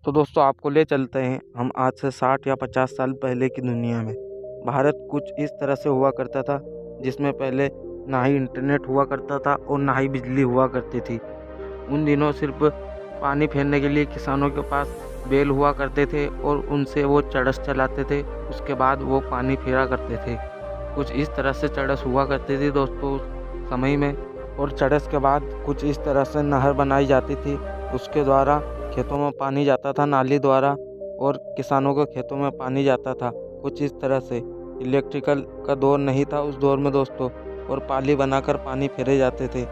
तो दोस्तों आपको ले चलते हैं हम आज से 60 या 50 साल पहले की दुनिया में। भारत कुछ इस तरह से हुआ करता था जिसमें पहले ना ही इंटरनेट हुआ करता था और ना ही बिजली हुआ करती थी। उन दिनों सिर्फ पानी फेरने के लिए किसानों के पास बैल हुआ करते थे और उनसे वो चड़स चलाते थे। उसके बाद वो पानी फेरा करते थे। कुछ इस तरह से चड़स हुआ करती थी दोस्तों उस समय में। और चड़स के बाद कुछ इस तरह से नहर बनाई जाती थी। उसके द्वारा खेतों में पानी जाता था नाली द्वारा और किसानों के खेतों में पानी जाता था। कुछ इस तरह से इलेक्ट्रिकल का दौर नहीं था उस दौर में दोस्तों, और पाली बनाकर पानी फेरे जाते थे,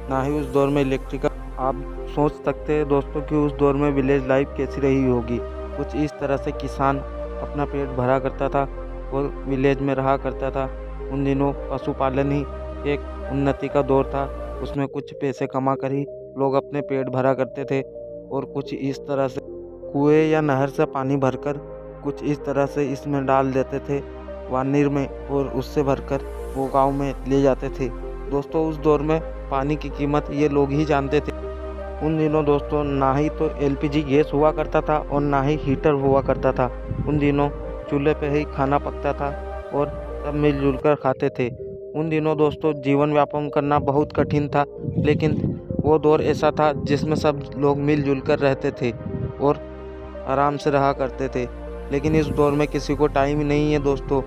ना ही उस दौर में इलेक्ट्रिकल। आप सोच सकते हैं दोस्तों कि उस दौर में विलेज लाइफ कैसी रही होगी। कुछ इस तरह से किसान अपना पेट भरा करता था और विलेज में रहा करता था। उन दिनों पशुपालन ही एक उन्नति का दौर था। उसमें कुछ पैसे कमा कर ही लोग अपने पेट भरा करते थे। और कुछ इस तरह से कुएं या नहर से पानी भरकर कुछ इस तरह से इसमें डाल देते थे वानीर में, और उससे भरकर वो गांव में ले जाते थे। दोस्तों उस दौर में पानी की कीमत ये लोग ही जानते थे। उन दिनों दोस्तों ना ही तो एलपीजी गैस हुआ करता था और ना ही हीटर हुआ करता था। उन दिनों चूल्हे पे ही खाना पकता था और सब मिलजुल कर खाते थे। उन दिनों दोस्तों जीवन यापन करना बहुत कठिन था, लेकिन वो दौर ऐसा था जिसमें सब लोग मिलजुल कर रहते थे और आराम से रहा करते थे। लेकिन इस दौर में किसी को टाइम ही नहीं है दोस्तों।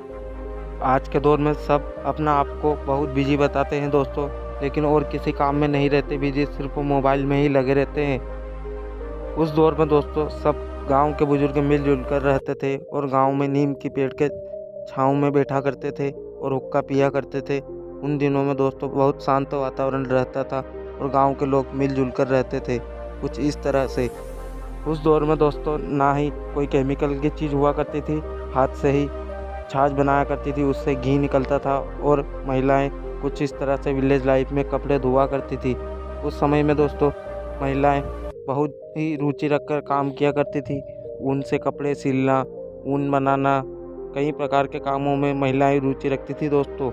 आज के दौर में सब अपना आप को बहुत बिजी बताते हैं दोस्तों, लेकिन और किसी काम में नहीं रहते बिजी, सिर्फ मोबाइल में ही लगे रहते हैं। उस दौर में दोस्तों सब गांव के बुजुर्ग मिलजुल कर रहते थे और गांव में नीम की पेड़ के छाँव में बैठा करते थे और हुक्का पिया करते थे। उन दिनों में दोस्तों बहुत शांत वातावरण रहता था और गांव के लोग मिलजुल कर रहते थे। कुछ इस तरह से उस दौर में दोस्तों ना ही कोई केमिकल की चीज़ हुआ करती थी। हाथ से ही छाछ बनाया करती थी, उससे घी निकलता था। और महिलाएं कुछ इस तरह से विलेज लाइफ में कपड़े धोआ करती थी। उस समय में दोस्तों महिलाएं बहुत ही रुचि रखकर काम किया करती थी। ऊन से कपड़े सिलना, ऊन बनाना, कई प्रकार के कामों में महिलाएं रुचि रखती थी दोस्तों।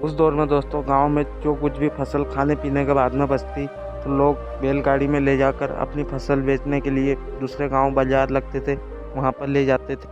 उस दौर में दोस्तों गांव में जो कुछ भी फसल खाने पीने के बाद में बचती तो लोग बैलगाड़ी में ले जाकर अपनी फसल बेचने के लिए दूसरे गांव बाजार लगते थे, वहां पर ले जाते थे।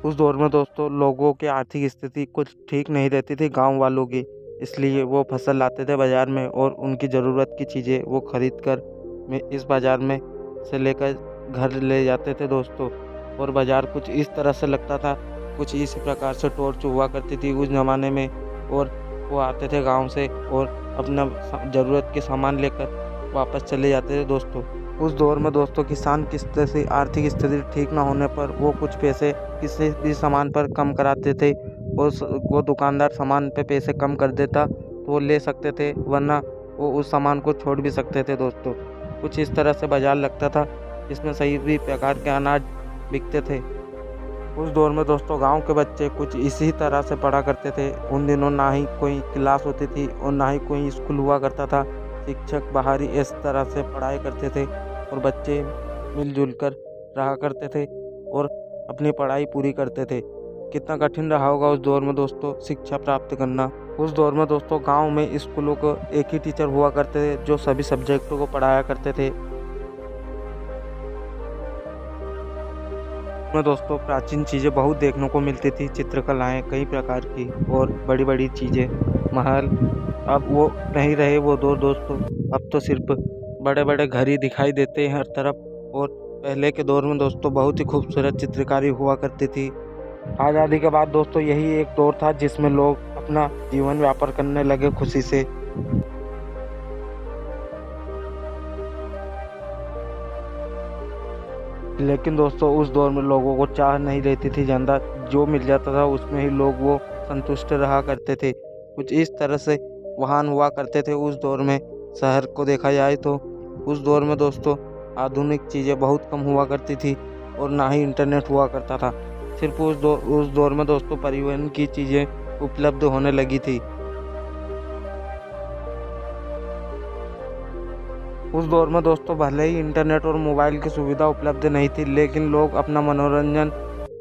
उस दौर में दोस्तों लोगों की आर्थिक स्थिति कुछ ठीक नहीं रहती थी गांव वालों की, इसलिए वो फसल लाते थे बाज़ार में और उनकी ज़रूरत की चीज़ें वो खरीद कर में इस बाज़ार में से लेकर घर ले जाते थे दोस्तों। और बाज़ार कुछ इस तरह से लगता था, कुछ इसी प्रकार से टॉर्च हुआ करती थी उस ज़माने में। और वो आते थे गांव से और अपना ज़रूरत के सामान लेकर वापस चले जाते थे दोस्तों। उस दौर में दोस्तों किसान किस तरह से आर्थिक स्थिति ठीक ना होने पर वो कुछ पैसे किसी भी सामान पर कम कराते थे और वो दुकानदार सामान पे पैसे कम कर देता तो वो ले सकते थे, वरना वो उस सामान को छोड़ भी सकते थे दोस्तों। कुछ इस तरह से बाजार लगता था जिसमें सही प्रकार के अनाज बिकते थे। उस दौर में दोस्तों गांव के बच्चे कुछ इसी तरह से पढ़ा करते थे। उन दिनों ना ही कोई क्लास होती थी और ना ही कोई स्कूल हुआ करता था। शिक्षक बाहरी इस तरह से पढ़ाई करते थे और बच्चे मिलजुल कर रहा करते थे और अपनी पढ़ाई पूरी करते थे। कितना कठिन रहा होगा उस दौर में दोस्तों शिक्षा प्राप्त करना। उस दौर में दोस्तों गांव में स्कूलों को एक ही टीचर हुआ करते थे जो सभी सब्जेक्टों को पढ़ाया करते थे। में दोस्तों प्राचीन चीज़ें बहुत देखने को मिलती थी, चित्रकलाएं कई प्रकार की और बड़ी बड़ी चीज़ें, महल। अब वो नहीं रहे वो दौर दोस्तों। अब तो सिर्फ बड़े बड़े घर ही दिखाई देते हैं हर तरफ। और पहले के दौर में दोस्तों बहुत ही खूबसूरत चित्रकारी हुआ करती थी। आज़ादी के बाद दोस्तों यही एक दौर था जिसमें लोग अपना जीवन व्यापन करने लगे खुशी से। लेकिन दोस्तों उस दौर में लोगों को चाह नहीं रहती थी ज़्यादा, जो मिल जाता था उसमें ही लोग वो संतुष्ट रहा करते थे। कुछ इस तरह से वाहन हुआ करते थे उस दौर में। शहर को देखा जाए तो उस दौर में दोस्तों आधुनिक चीज़ें बहुत कम हुआ करती थी और ना ही इंटरनेट हुआ करता था। सिर्फ उस दौर में दोस्तों परिवहन की चीज़ें उपलब्ध होने लगी थी। उस दौर में दोस्तों भले ही इंटरनेट और मोबाइल की सुविधा उपलब्ध नहीं थी, लेकिन लोग अपना मनोरंजन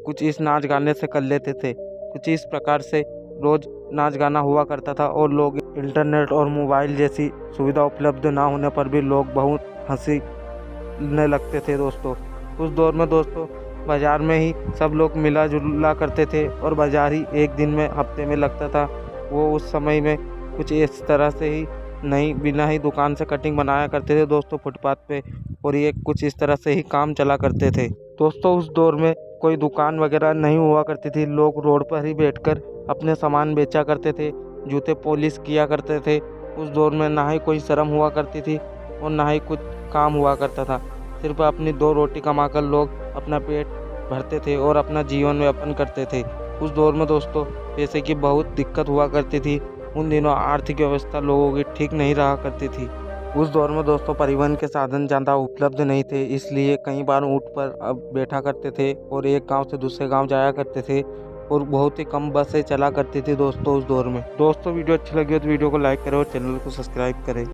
कुछ इस नाच गाने से कर लेते थे। कुछ इस प्रकार से रोज़ नाच गाना हुआ करता था और लोग इंटरनेट और मोबाइल जैसी सुविधा उपलब्ध ना होने पर भी लोग बहुत हंसने लगते थे दोस्तों। उस दौर में दोस्तों बाज़ार में ही सब लोग मिला जुला करते थे और बाज़ार ही एक दिन में हफ्ते में लगता था। वो उस समय में कुछ इस तरह से ही नहीं बिना ही दुकान से कटिंग बनाया करते थे दोस्तों फुटपाथ पे, और ये कुछ इस तरह से ही काम चला करते थे दोस्तों। उस दौर में कोई दुकान वगैरह नहीं हुआ करती थी, लोग रोड पर ही बैठकर अपने सामान बेचा करते थे, जूते पॉलिश किया करते थे। उस दौर में ना ही कोई शर्म हुआ करती थी और ना ही कुछ काम हुआ करता था। सिर्फ अपनी 2 रोटी कमाकर लोग अपना पेट भरते थे और अपना जीवन यापन करते थे। उस दौर में दोस्तों पैसे की बहुत दिक्कत हुआ करती थी। उन दिनों आर्थिक व्यवस्था लोगों की ठीक नहीं रहा करती थी। उस दौर में दोस्तों परिवहन के साधन ज़्यादा उपलब्ध नहीं थे, इसलिए कई बार ऊँट पर अब बैठा करते थे और एक गांव से दूसरे गांव जाया करते थे, और बहुत ही कम बसें चला करती थी दोस्तों उस दौर में। दोस्तों वीडियो अच्छी लगी हो तो वीडियो को लाइक करें और चैनल को सब्सक्राइब करें।